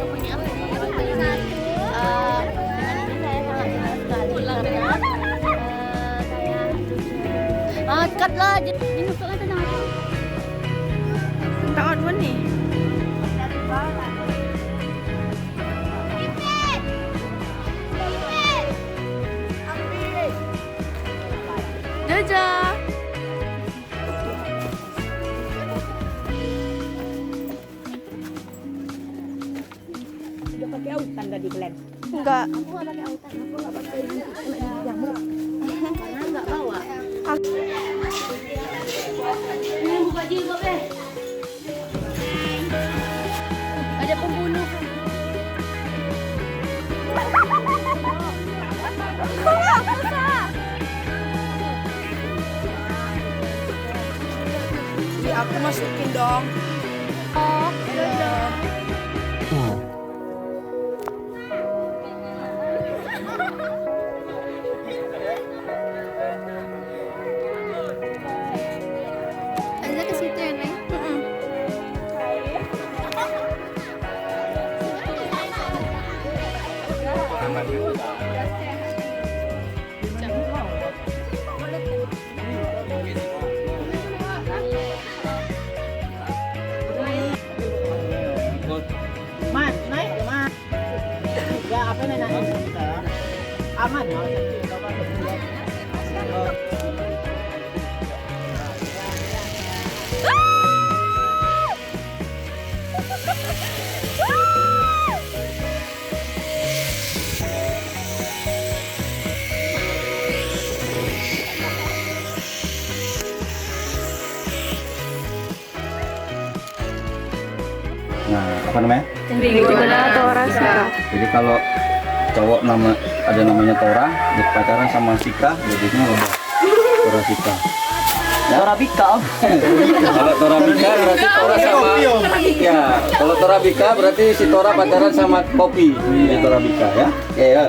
punya apa nih? Dengan ini saya sangat senang sekali karena saya dekat lah. Ini masukkan tenang aja. Taon pun nih. Jojo. Udah pakai autan tadi Glenn? Enggak. Aku nggak pakai autan, aku nggak pakai jamur karena nggak bawa. Ini buka jilbab deh. Ada pembunuh. Ya, aku masukin dong. Oh, Jojo. Aja ke situ ya, Neng. Mas, naik mas. Ya apa nih naik? Aman ya. Nah, apa namanya? Trigona Thoracea. Jadi kalau cowok ada namanya Tora, dia pacaran sama Sika, jadinya lebah Tora Sika. Ya, Tora Bika. Kalau Tora Bika berarti Tora sama ya. Kalau Tora Bika berarti si Tora pacaran sama kopi. Ini Tora Bika ya. Oke ya.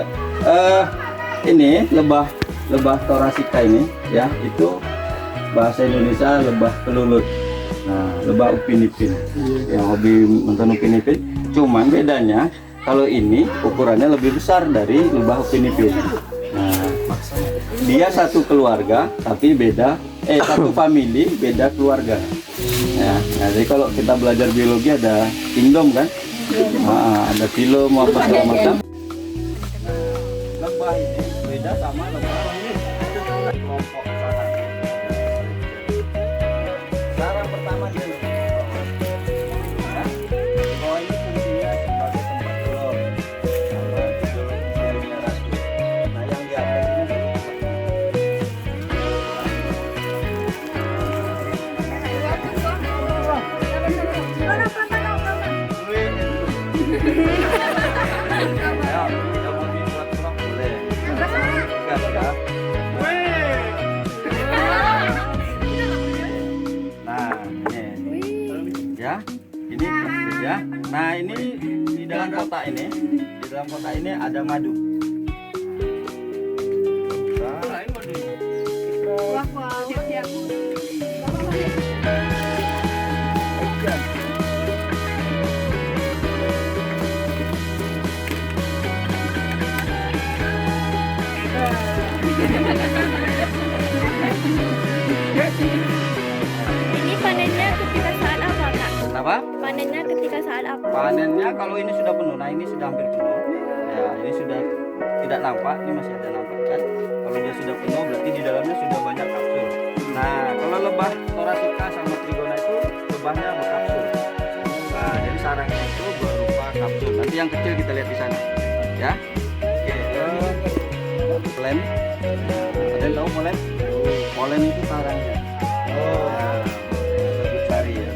Ini lebah Tora Sika ini ya, itu bahasa Indonesia lebah kelulut. Nah, lebah Upin Ipin yang hobi nonton Upin Ipin. Cuman bedanya kalau ini ukurannya lebih besar dari lebah Upin Ipin. Nah, dia satu keluarga tapi beda, satu family beda keluarga. Ya, nah, jadi kalau kita belajar biologi ada kingdom kan, ada film apa segala macam. Lebah ini beda sama lebah kelompok sarang. Sarang pertama dia bahwa ini fungsinya sebagai tempat telur sama telurnya ratu. Nah, yang di atas ini ya, kita mau dibuat kurang boleh. Gas ya. Nah, ini ya, ini plastik ya. Nah, ini di dalam kotak ini ada madu. Ini panennya ketika saat apa, Kak? Kenapa? Panennya ketika saat apa? Panennya kalau ini sudah penuh, nah ini sudah hampir penuh. Ya, ini sudah tidak nampak, ini masih ada nampak kan. Kalau dia sudah penuh berarti di dalamnya sudah banyak kapsul. Nah, kalau lebah Thoracea sama Trigona itu lebahnya berkapsul. Nah, jadi sarangnya itu berupa kapsul. Nanti yang kecil kita lihat di sana. Ya. Oke, polen. Ada yang tahu polen? Polen itu sarangnya. Nah, cari ya.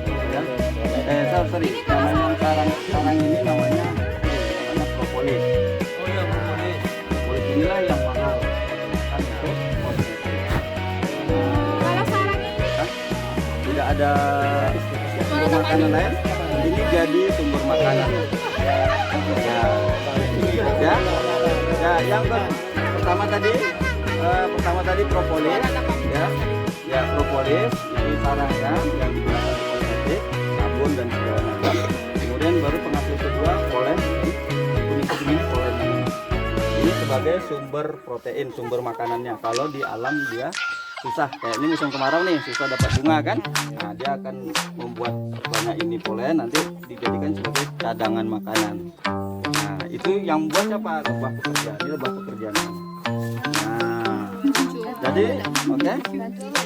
Sorry. Namanya sarang ini namanya propolis. Oh iya, propolis. Propolis inilah yang mahal. Kan itu kosmetik. Kalau sarangnya ini Tidak ada sumber makanan lain. Ini jadi sumber makanan. Ya. Yang pertama tadi propolis. Ya, propolis. Ini sarangnya yang digunakan untuk kosmetik, sabun dan segala macam. Kemudian baru penghasil kedua polen. sebagai sumber protein, sumber makanannya. Kalau di alam dia susah, kayak ini musim kemarau nih, susah dapat bunga kan. Nah, dia akan membuat banyak ini polen, nanti dijadikan sebagai cadangan makanan. Nah, itu yang buat siapa? Lebah pekerja. Ini lebah pekerjaan. Nah, jadi oke.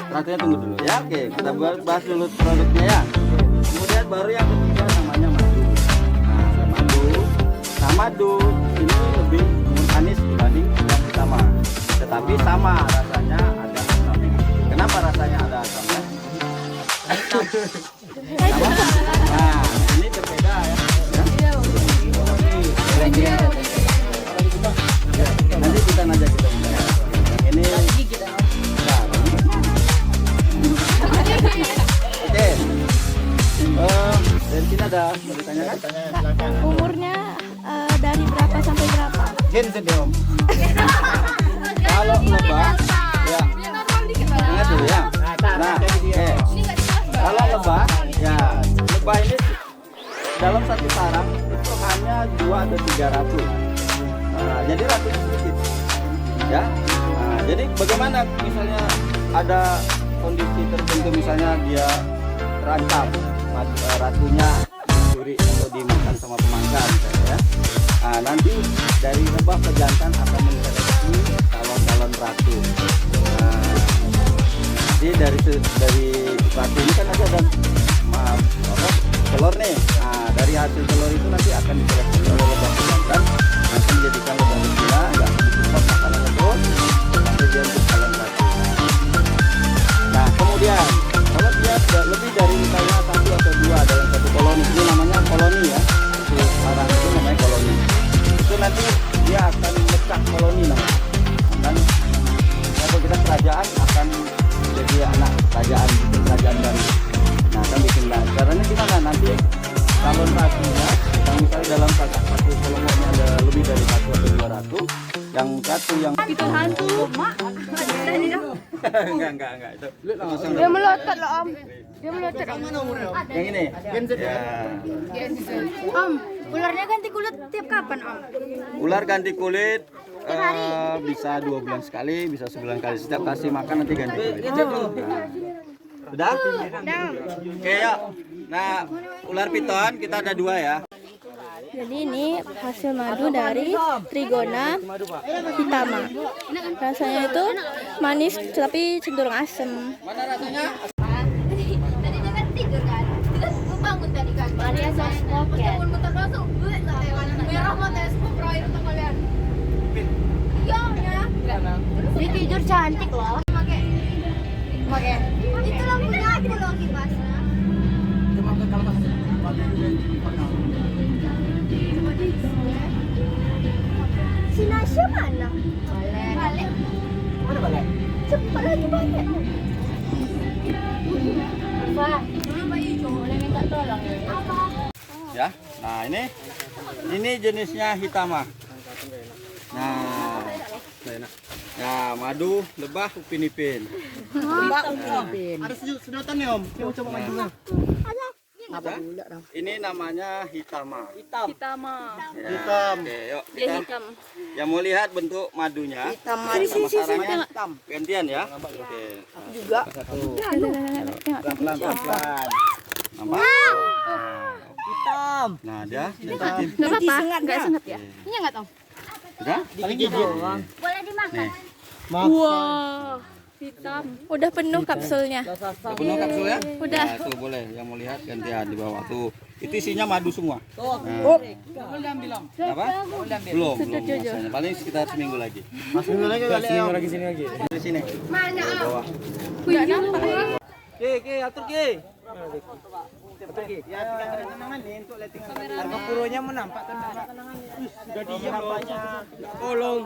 Perhatian tunggu dulu ya. Oke, kita bahas dulu produknya ya. Kemudian baru yang ketiga namanya madu. Nah, madu ini lebih manis dibanding yang pertama. Tetapi sama rasanya ada asamnya. Kenapa rasanya ada asamnya? Nah, ini berbeda ya. Nanti kita aja kita mulai. Yang ini. Oke. Dari sini ada mau ditanyakan? Umurnya dari berapa sampai berapa? Kalau lebah, ya. Ingat dulu ya. Nah, oke. Kalau lebah, ya lebah ini dalam satu sarang itu hanya 2 atau 3 ratu. Nah, jadi ratunya sedikit, ya. Nah, jadi bagaimana misalnya ada kondisi tertentu, misalnya dia terancam, ratunya dicuri atau dimakan sama pemangsa, misalnya, ya. Nah, nanti dari lebah pejantan akan menyeleksi calon-calon ratu. Nah, jadi dari ratu ini kan ada telur nih. Nah, dari hasil telur itu nanti akan diseleksi oleh lebah pejantan, nanti menjadikan lebah betina yang support makanannya terus sampai dia untuk calon ratu. Nah, kemudian kalau dia lebih dari misalnya 1 atau 2 dalam satu koloni, ini namanya koloni ya. Itu sarang itu namanya koloni. Itu nanti dia akan mecah koloni namanya. Dan kalau kita kerajaan akan jadi anak kerajaan baru. Nah, kan bikin caranya gimana? Nanti calon ratunya, yang misalnya dalam satu kelompoknya ada lebih dari 1 atau 2 ratu, yang satu yang Itu hantu. enggak itu. Dia melotot loh Om. Dia melotot. Yang ini. Ya. Om, ularnya ganti kulit tiap kapan Om? Ular ganti kulit bisa 2 bulan sekali, bisa sebulan kali. Setiap kasih makan nanti ganti kulit. Nah, sudah? Oke, yuk. Nah, ular piton kita ada 2 ya. Jadi ini hasil madu dari Trigona hitama. Rasanya itu manis tapi cenderung asam. Mana rasanya? Tadi dia kan tidur kan, kita bangun tadi kan. Maria sos pocket. Muter langsung, merah mata semua berair untuk kalian. Iya ya. Dia tidur cantik loh. Pakai. Itu lampunya ada loh kipasnya. Si Nasya mana? Balik. Mana balik? Cepat lagi balik. Wah, boleh minta tolong ya? Ya. Nah, ini jenisnya hitama. Nah, ya madu lebah upin ipin. Ada sedotan nih Om. Kita coba maju. Ini namanya hitama. Hitama. Ya, Hitam. Oke, yuk Dia kita hitam. yang mau lihat bentuk madunya. Sini, Sarangnya Hitam. gantian ya. Oke. Juga. Pelan-pelan. Nampak? Hitam. Nah, dia sensitif. Nggak apa-apa, nggak sengat ya? Ini nggak tahu. Sudah? Paling gigit. Boleh dimakan. Nih. Wow, hitam. Udah penuh kapsulnya. Udah penuh kapsulnya? Udah. Nah, tuh boleh. Yang mau lihat gantian di bawah tuh. Itu isinya madu semua. Nah. Apa? Belum. Rasanya. Paling sekitar seminggu lagi. Seminggu lagi sini lagi. Di sini. Mana Di bawah. Nggak nampak. Oke, atur Ki. Ya, tenangan nih untuk lighting harga puronya menampak tenangan. Sudah diem nampaknya. Tolong.